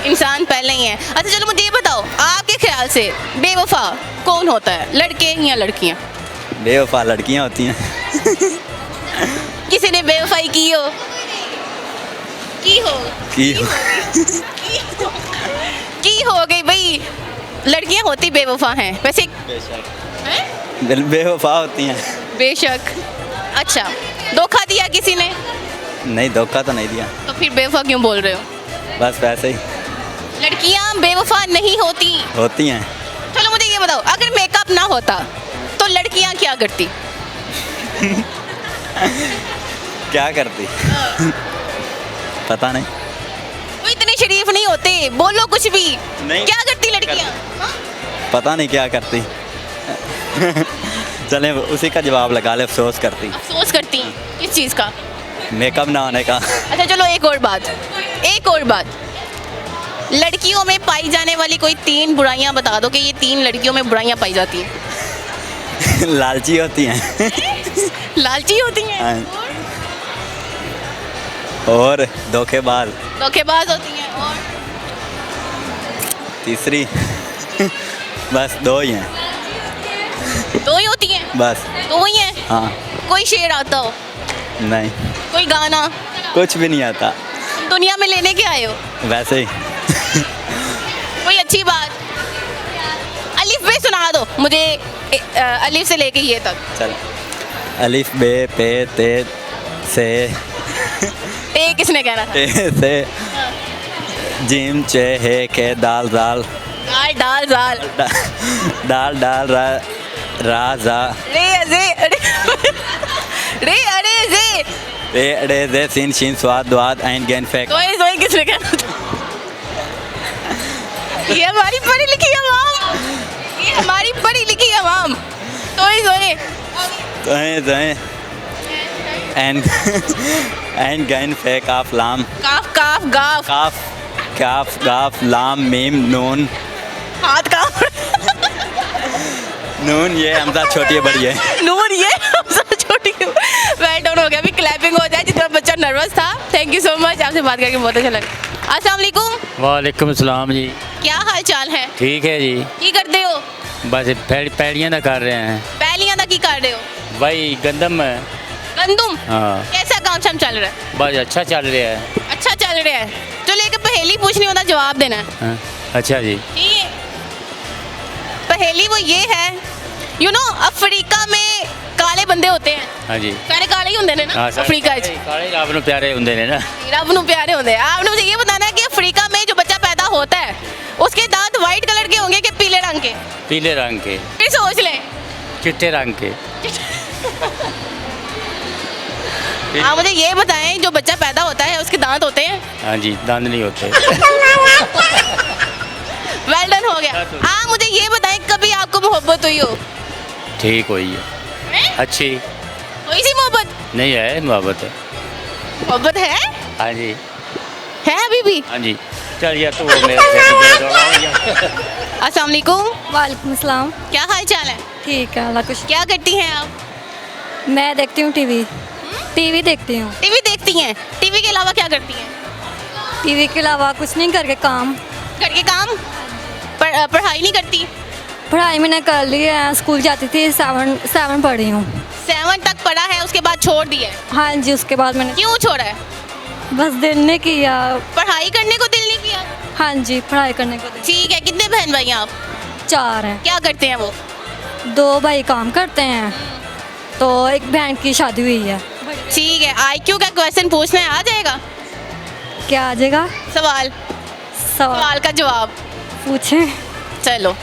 इंसान पहले ही है। अच्छा चलो मुझे ये बताओ, आपके ख्याल से बेवफा कौन होता है, लड़के या लड़कियाँ? बेवफा लड़कियाँ होती हैं। किसी ने बेवफाई की हो? की हो गई भाई, लड़कियाँ होती बेवफा हैं वैसे। बेवफा होती हैं। बेशक। अच्छा, धोखा दिया किसी ने? नहीं, धोखा तो नहीं दिया। तो फिर बेवफा क्यों बोल रहे हो? बस वैसे ही। लड़कियाँ बेवफा नहीं होती। होती हैं। चलो मुझे ये बताओ, अगर मेकअप ना होता तो लड़कियाँ क्या करती? क्या करती? पता नहीं। वो इतने शरीफ नहीं होते, बोलो कुछ भी। नहीं। क्या करती लड़कियाँ? पता नहीं क्या करती। चले उसी का जवाब लगा ले, अफसोस करती। अफसोस करती किस चीज़ का? मेकअप ना होने का। अच्छा चलो एक और बात, लड़कियों में पाई जाने वाली कोई 3 बुराइयां बता दो कि ये 3 लड़कियों में बुराइयां पाई जाती हैं। लालची होती हैं। लालची होती हैं हाँ। और धोखेबाज। धोखेबाज होती हैं और तीसरी बस 2 ही हैं। 2 ही होती हैं, बस 2 ही हैं। हाँ। कोई शेर आता हो, नहीं, कोई गाना, कुछ भी नहीं आता, दुनिया में लेने के आए हो, वैसे ही। कोई अच्छी बात, अलिफ बे सुना दो मुझे, अलिफ से लेके ये तक। चल, अलिफ बे पे ते से ए किसने कहना था? ते से जिम चे हे के दाल दाल दाल डाल दाल दाल दाल रा रा जा रे अजे रे अरे जे रे अड़े जे सिन शिन स्वाद द्वाद एंड गेन फेक। सोए किसने कहना था? ये हमारी पढ़ी लिखी आवाम, ये हमारी पढ़ी लिखी आवाम। सोए तो and and gain fake of लाम काफ काफ गाफ काफ काफ गाफ लाम मीम नून हाथ काफ नून ये हमजा छोटी है बड़ी है। नूर ये सबसे छोटी वेल डाउन हो गया, अभी क्लैपिंग हो जाए जितना बच्चा नर्वस था। थैंक यू सो मच, आपसे बात करके बहुत अच्छा लगा। अस्सलाम वालेकुम। वालेकुम सलाम जी। क्या हाल चाल है? ठीक है जी। की करते हो? बस पैड़ियां दा कर रहे हैं। पहलियां दा की कर रहे हो? भाई गंदम है। गंदुम? हाँ। कैसा काम शाम चल रहा है? बस अच्छा चल रहा है। अच्छा चल रहा है, तो लेके पहेली पूछनी होता जवाब देना है। हाँ। अच्छा जी। ठीक है, पहेली वो ये है, यू नो अफ्रीका में काले बंदे होते हैं। हाँ जी। सारे काले ही होंगे ना अफ्रीका च? काले रब नूं प्यारे होंदे ने ना। रब नूं प्यारे होंगे। आपने मुझे ये बताना है कि अफ्रीका में जो बच्चा पैदा होता है उसके दांत वाइट कलर के होंगे कि पीले रंग के? पीले रंग के। फिर सोच लें। चिट्टे रंग के। आप मुझे ये बताएं, जो बच्चा पैदा होता है उसके दांत होते हैं? हाँ जी, दांत नहीं होते। वेल डन हो गया। आप मुझे ये बताएं, कभी आपको मोहब्बत हुई हो? ठीक हुई है, हैं? अच्छी। हुई सी मोहब्बत? नहीं है, मोहब्बत है। मोहब्बत है? हाँ जी। है अभी भी? हाँ जी। चल यार तू मेरे से अस्सलाम वालेकुम। वालेकुम सलाम। क्या हाल चाल है? ठीक है, अल्लाह कुछ। क्या करती हैं आप? मैं देखती हूँ टीवी देखती हूँ। टीवी देखती हैं? टीवी के अलावा क्या करती हैं? टीवी के अलावा कुछ नहीं, करके काम। घर के काम? पढ़ाई नहीं करती? पढ़ाई मैंने कर ली है, स्कूल जाती थी, 7 पढ़ी हूँ। 7 तक पढ़ा है, उसके बाद छोड़ दिया है? हाँ जी, उसके बाद मैंने क्यों छोड़ा है? बस दिल नहीं किया। पढ़ाई करने को दिल नहीं किया? हाँ जी, पढ़ाई करने को दिल। ठीक है, कितने बहन भाई हैं आप? 4 हैं। क्या करते हैं वो? 2 भाई काम करते हैं, तो एक बहन की शादी हुई है। ठीक है, IQ का क्वेश्चन पूछना है, आ जाएगा? क्या आ जाएगा? सवाल सवाल का जवाब पूछें। चलो।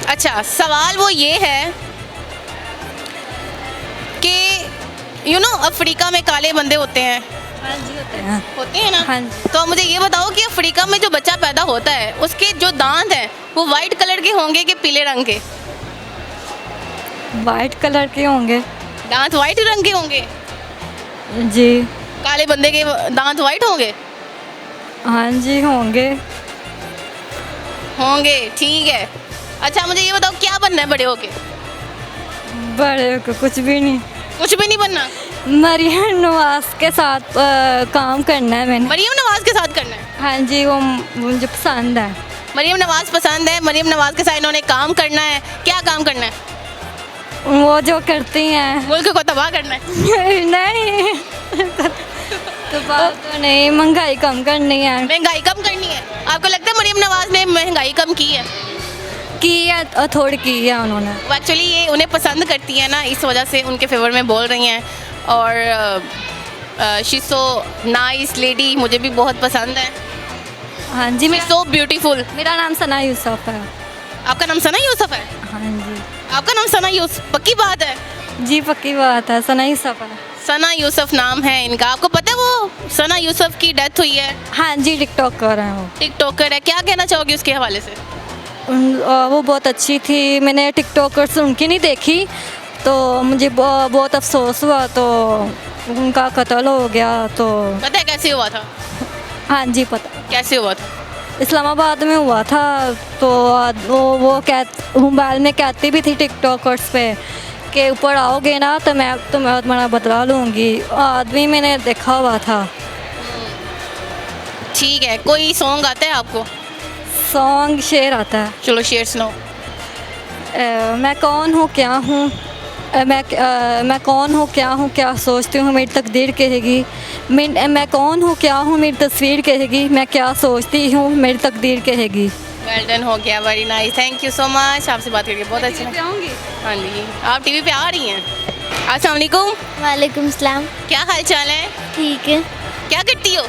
अच्छा, सवाल वो ये है कि यू नो अफ्रीका में काले बंदे होते हैं। हाँ जी, होते हैं ना? हाँ जी। तो मुझे ये बताओ कि अफ्रीका में जो बच्चा पैदा होता है उसके जो दांत हैं वो वाइट कलर के होंगे कि पीले रंग के? वाइट कलर के होंगे। दांत वाइट रंग के होंगे? जी। काले बंदे के दांत वाइट होंगे? हाँ जी, होंगे। होंगे, ठीक है। अच्छा, मुझे ये बताओ क्या बनना है बड़े होके? बड़े को कुछ भी नहीं। कुछ भी नहीं बनना? मरियम नवाज के साथ काम करना है मैंने। मरियम नवाज के साथ करना है? हाँ जी, वो मुझे पसंद है। मरियम नवाज पसंद है, मरियम नवाज के साथ इन्होंने काम करना है। क्या काम करना है? वो जो करती हैं। मुल्क को तबाह करना है? नहीं तो बात तो नहीं, महंगाई कम करनी है। महंगाई कम करनी है? आपको लगता है मरियम नवाज ने महंगाई कम की है? थोड़ी की है उन्होंने। वो एक्चुअली ये उन्हें पसंद करती है ना, इस वजह से उनके फेवर में बोल रही हैं। और शी सो नाइस लेडी, मुझे भी बहुत पसंद है। हाँ जी, शी सो ब्यूटीफुल। मेरा नाम सना यूसुफ है। आपका नाम सना यूसुफ है? हाँ जी। आपका नाम सना यूसुफ, पक्की बात है? जी पक्की बात है, सना यूसुफ है। सना यूसुफ नाम है इनका। आपको पता है वो सना यूसुफ की डेथ हुई है? हाँ जी, टिकटॉकर है वो। टिकटॉकर है, क्या कहना चाहोगे उसके हवाले से? वो बहुत अच्छी थी। मैंने टिकटॉकर से उनकी नहीं देखी, तो मुझे बहुत अफसोस हुआ, तो उनका कत्ल हो गया। तो पता है कैसे हुआ था? हाँ जी पता। कैसे हुआ था? इस्लामाबाद में हुआ था। तो वो मोबाइल में कहती भी थी टिकटॉकर्स पे कि ऊपर आओगे ना तो मैं तुम्हारा बदला लूँगी। आदमी मैंने देखा हुआ था। ठीक है, कोई सॉन्ग आता है आपको? सॉन्ग शेर आता है। चलो शेर सुनाओ। मैं कौन हूँ क्या हूँ, मैं कौन हूँ क्या सोचती हूँ मेरी तकदीर कहेगी। मैं कौन हूँ क्या हूँ मेरी तस्वीर कहेगी। मैं क्या सोचती हूँ मेरी तकदीर कहेगी। वेल डन, हो गया, very nice, thank you so much. आपसे बात करके बहुत अच्छा लगा। हाँ जी, आप टीवी पे आ रही हैं। अस्सलाम वालेकुम। वालेकुम सलाम। क्या हाल चाल है? ठीक है, क्या करती हो?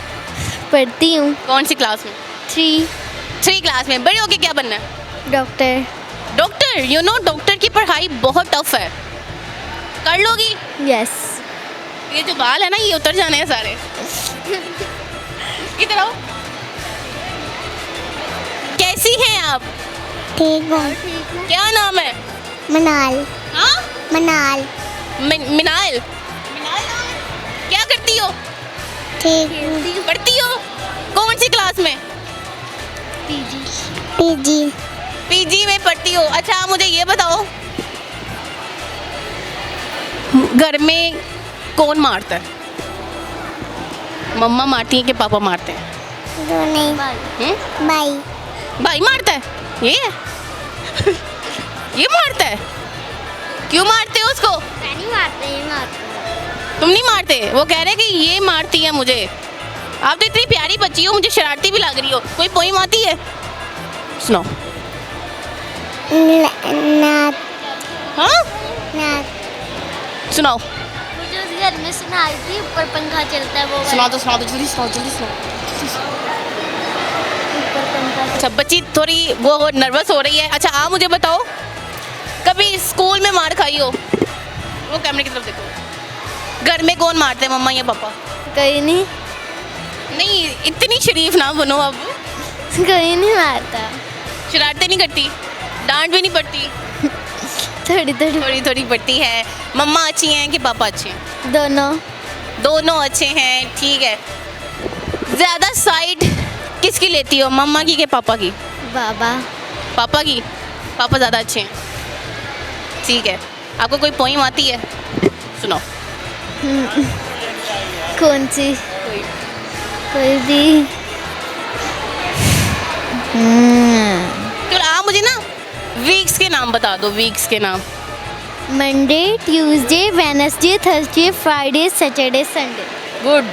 पढ़ती हूँ। कौन सी क्लास में? 3 क्लास में। बड़े होके क्या बनना है? Doctor. Doctor? You know doctor की पढ़ाई बहुत टफ है, कर लोगी? यस। ये जो बाल है ना ये उतर जाने हैं सारे। इधर आओ। कैसी हैं आप? ठीक हूँ। क्या नाम है? मनाल। हाँ? मनाल। मिनाल। क्या करती हो? ठीक। पढ़ती हो? कौन सी क्लास में? पीजी। पीजी में पढ़ती हो। अच्छा आप मुझे ये बताओ, घर में कौन मारता है? मम्मा मारती है कि पापा मारते हैं? नहीं। भाई। भाई मारता है? ये है? ये मारता है? क्यों मारते हो उसको? नहीं मारते, ये मारते। तुम नहीं मारते? वो कह रहे कि ये मारती है मुझे। आप तो इतनी प्यारी बच्ची हो, मुझे शरारती भी लग रही हो। कोई पोइम आती है? सुनो। नात। हाँ? नात। सुनाओ। मुझे उस घर में सुनाई थी, ऊपर पंखा चलता है वो। सुना दो जल्दी सुनाओ। ऊपर पंखा। अच्छा बच्ची थोड़ी वो नर्वस हो रही है। अच्छा आप मुझे बताओ, कभी स्कूल में मार खाई हो? वो कैमरे की तरफ देखो। घर में कौन मारते हैं, मम्मा या पापा? कहीं नहीं। नहीं इतनी शरीफ ना बनो अब। कहीं नहीं मारता। शरारतें नहीं करती? डांट भी नहीं पड़ती? थोड़ी पड़ती है। मम्मा अच्छी हैं कि पापा अच्छे हैं? दोनों अच्छे हैं। ठीक है, ज़्यादा साइड किसकी लेती हो, मम्मा की कि पापा की? पापा की। पापा ज़्यादा अच्छे हैं। ठीक है, आपको कोई पोइम आती है? सुनाओ। कौन सी? कोई भी। चलो आप मुझे ना वीक्स के नाम बता दो। वीक्स के नाम। Monday, Tuesday, Wednesday, Thursday, Friday, Saturday, Sunday. Good,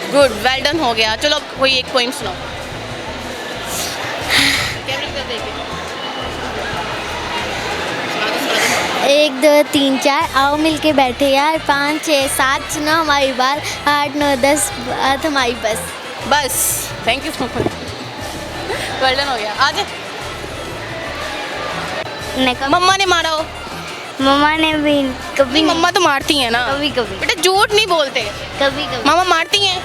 well done, हो गया। चलो कोई एक पोइम सुनाओ। 1 2 3 4 आओ मिलके बैठे यार। 5 6 7 सुनो हमारी बात। 8 9 10 बात हमारी बस। Thank you so much. Well done, हो गया। आगे। मम्मा ने मारा हो? मम्मा ने भी कभी। मम्मा तो मारती हैं ना? कभी बेटा झूठ नहीं बोलते। कभी। मामा मारती हैं?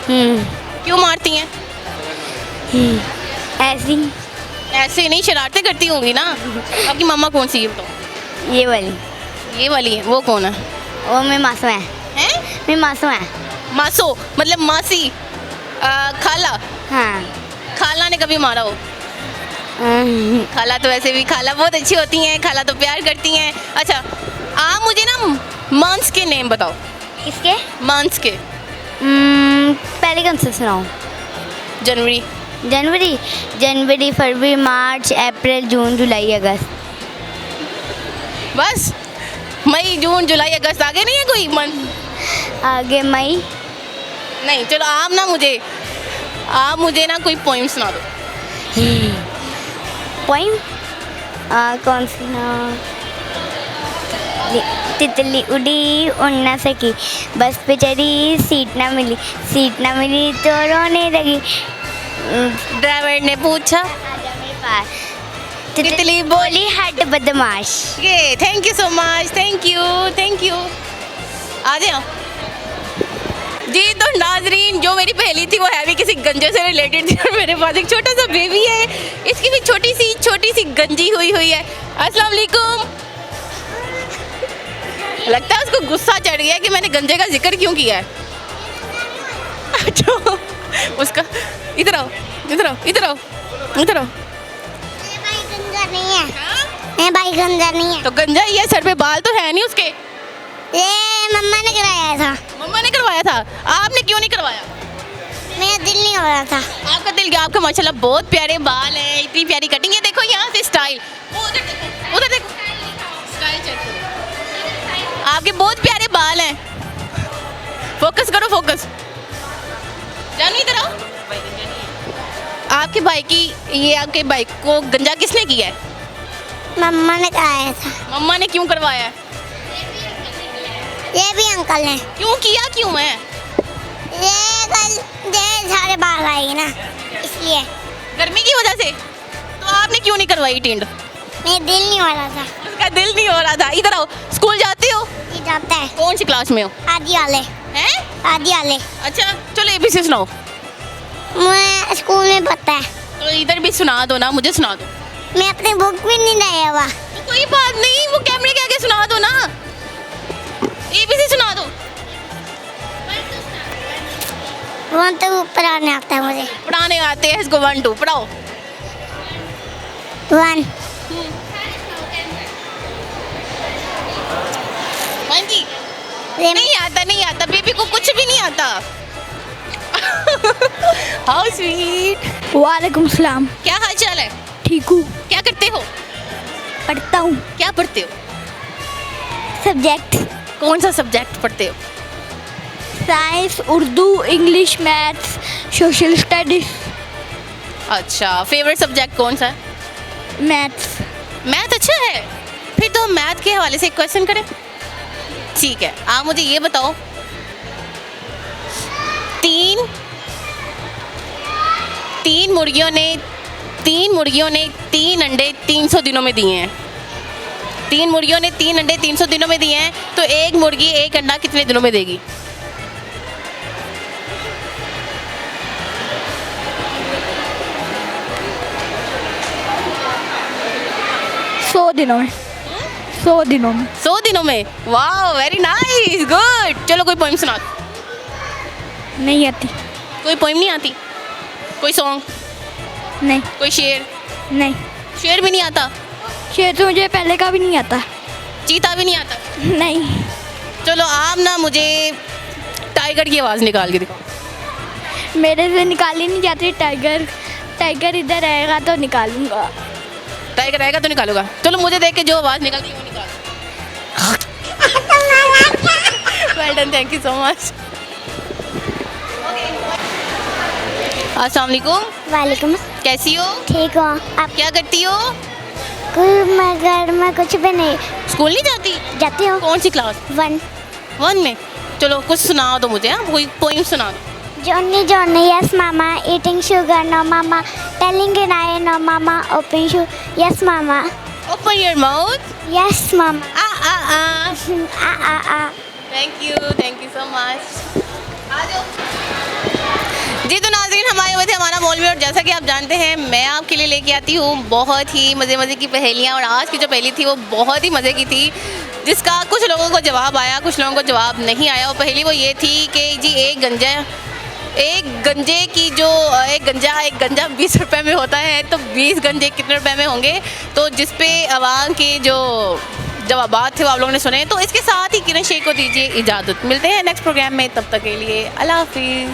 क्यों मारती हैं? ऐसे नहीं, शरारतें करती होंगी ना। आपकी मम्मा कौन सी है बताओ? ये वाली है। वो कौन है? वो मेरी मासू है। मेरी मासू है। मासो मतलब मासी? खाला? हाँ। खाला ने कभी मारा हो? खाला तो वैसे भी खाला बहुत अच्छी होती हैं, खाला तो प्यार करती हैं। अच्छा आप मुझे ना मंथ्स के नेम बताओ। किसके? मंथ्स के। पहले कौन से सुनाओ? जनवरी, फरवरी, मार्च, अप्रैल, जून, जुलाई, अगस्त। बस? मई, जून, जुलाई, अगस्त, आगे नहीं है कोई मंथ? आगे मई। नहीं, चलो आप मुझे ना कोई पोइम सुना दो। पोइम? कौन सी ना? तितली उड़ी उड़ ना सकी, बस पे चढ़ी सीट ना मिली तो रोने लगी। ड्राइवर ने पूछा, तितली बोली हट बदमाश। ये thank you so much. Thank you. आ जाओ जी। तो नाजरीन, जो मेरी पहेली थी वो है भी किसी गंजे से रिलेटेड थी। और मेरे पास एक छोटा सा बेबी है, इसकी भी छोटी सी गंजी हुई है। अस्सलाम वालेकुम। लगता है उसको गुस्सा चढ़ गया कि मैंने गंजे का जिक्र क्यों किया है। अच्छा उसका इधर आओ। इधर आओ। भाई गंजा नहीं है, मेरा भाई गंजा नहीं है। तो गंजा ही है, सर पे बाल तो है नहीं उसके। ये मम्मा ने कराया था, मम्मा ने करवाया था, आपने क्यों नहीं करवाया? मेरा दिल नहीं हो रहा था। आपका दिल गया, आपका माशाल्लाह बहुत प्यारे बाल हैं, इतनी प्यारी कटिंग है। देखो यहाँ से स्टाइल, उधर देखो, उधर देखो, स्टाइल चेक करो, आपके बहुत प्यारे बाल हैं। फोकस करो, फोकस। जानू इधर आओ। आपके भाई की, ये आपके भाई को गंजा किसने किया है? मम्मा ने कराया था। मम्मा ने क्यों करवाया है? ये भी अंकल हैं। क्यों किया, क्यों है? ये कल ढेर सारे बाल आएंगे ना, इसलिए। गर्मी की वजह से? तो आपने क्यों नहीं करवाई टिंड? मेरा दिल नहीं हो रहा था। उसका दिल नहीं हो रहा था। इधर आओ। स्कूल जाते हो? ये जाता है कौन सी क्लास में हो? आदि वाले, हैं? आदि वाले। अच्छा, चलो एबीसी सुनाओ। मैं स्कूल में पढ़ता है। तो इधर भी सुना दो ना, मुझे सुना दो। मैं अपनी बुक भी नहीं लाया हुआ। तो कोई बात नहीं, वो कैमरे के आगे सुना दो ना, एबीसी सुना दो। वो तो पढ़ाने आता है मुझे। पढ़ाने आते हैं इसको, 1 2 पढ़ाओ। 1 हाँ जी। नहीं आता, नहीं आता, बेबी को कुछ भी नहीं आता। How sweet. वालेकुम सलाम। क्या हाल चाल है? ठीक हूँ। क्या करते हो? पढ़ता हूँ। क्या पढ़ते हो? सब्जेक्ट कौन सा सब्जेक्ट पढ़ते हो? Science, Urdu, English, maths, social studies. अच्छा, फेवरेट सब्जेक्ट कौन सा है? मैथ्स। मैथ अच्छा है, फिर तो हम मैथ के हवाले से एक क्वेश्चन करें। ठीक है, आप मुझे ये बताओ, तीन मुर्गियों ने 3 अंडे 300 दिनों में दिए हैं। 3 मुर्गियों ने 3 अंडे 300 दिनों में दिए हैं, तो एक मुर्गी एक अंडा कितने दिनों में देगी? सौ दिनों में। 100 दिनों में। वाह, वेरी नाइस, गुड। चलो कोई पोइम सुना दो। नहीं आती। कोई पोइम नहीं आती? कोई सॉन्ग? नहीं। कोई शेर? नहीं। शेर भी नहीं आता? शेर तो मुझे पहले का भी नहीं आता। चीता भी नहीं आता? नहीं। चलो आप ना मुझे टाइगर की आवाज़ निकाल के दिखाओ। मेरे से निकाली नहीं जाती। टाइगर इधर आएगा तो निकालूंगा। टाइगर आएगा तो निकालूंगा। चलो मुझे देख के जो आवाज़ निकलती है वो निकाल। Well done, thank you so much. अस्सलाम वालेकुम। वालेकुम। कैसी हो? ठीक हो आप? क्या करती हो? मैं घर में कुछ भी नहीं। स्कूल नहीं जाती? जाती हूँ। कौन सी क्लास? 1 में। चलो कुछ सुना दो मुझे। हाँ, कोई पोइम सुना दो। Johnny, yes mama, eating sugar, no mama, telling an eye, no mama, open shoe, yes mama. Open your mouth. Yes mama. Thank you so much. आ जाओ। जी तो नाज़रीन, हमारे हुए थे हमारा मॉल में, और जैसा कि आप जानते हैं मैं आपके लिए लेके आती हूँ बहुत ही मज़े की पहेलियाँ। और आज की जो पहेली थी वो बहुत ही मज़े की थी, जिसका कुछ लोगों को जवाब आया, कुछ लोगों को जवाब नहीं आया। वो पहेली वो ये थी कि जी एक गंजा 20 रुपए में होता है, तो 20 गंजे कितने रुपए में होंगे? तो जिस पे आवाम के जो जवाबात थे वो आप लोगों ने सुने। तो इसके साथ ही किरण शेख को दीजिए इजाज़त। मिलते हैं नेक्स्ट प्रोग्राम में, तब तक के लिए अल्लाह हाफिज़।